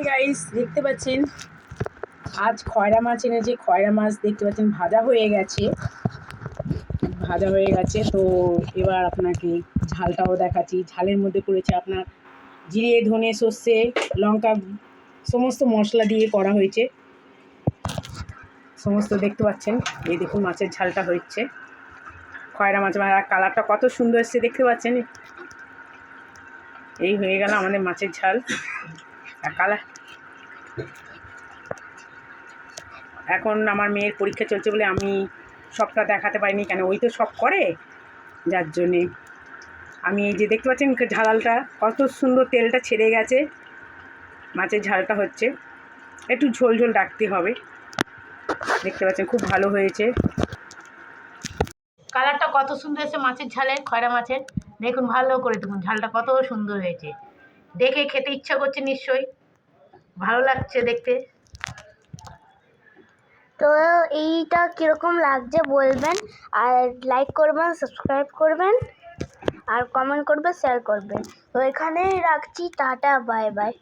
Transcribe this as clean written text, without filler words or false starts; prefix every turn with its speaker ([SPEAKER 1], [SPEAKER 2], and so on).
[SPEAKER 1] Guys, দেখতে পাচ্ছেন আজ খয়রা মাছ এনেছে। খয়রা মাছ দেখতে পাচ্ছেন ভাজা হয়ে গেছে। তো এবার আপনাকে ঝালটাও দেখাচ্ছি। ঝালের মধ্যে করেছে আপনার জিরে, ধনে, সর্ষে, লঙ্কা, সমস্ত মশলা দিয়ে করা হয়েছে। সমস্ত দেখতে পাচ্ছেন। এই দেখুন মাছের ঝালটা হচ্ছে। খয়রা মাছ আর কালারটা কত সুন্দর এসছে দেখতে পাচ্ছেন। এই হয়ে গেল আমাদের মাছের ঝাল। আর কালার এখন আমার মেয়ের পরীক্ষা চলছে বলে আমি সবটা দেখাতে পারিনি, কেন ওই তো সব করে, যার জন্যে আমি এই যে দেখতে পাচ্ছেন ঝালটা কত সুন্দর, তেলটা ছেড়ে গেছে, মাছের ঝালটা হচ্ছে। একটু ঝোল ঝোল রাখতে হবে। দেখতে পাচ্ছেন খুব ভালো হয়েছে।
[SPEAKER 2] কালারটা কত সুন্দর এসেছে মাছের ঝালের, খয়রা মাছের। দেখুন ভালো করে দেখুন ঝালটা কত সুন্দর হয়েছে। দেখে খেতে ইচ্ছা করছে নিশ্চয়ই, ভালো লাগছে দেখতে।
[SPEAKER 3] তো এইটা কীরকম লাগছে বলবেন, আর লাইক করবেন, সাবস্ক্রাইব করবেন, আর কমেন্ট করবেন, শেয়ার করবেন। তো এখানেই রাখছি, টাটা, বাই বাই।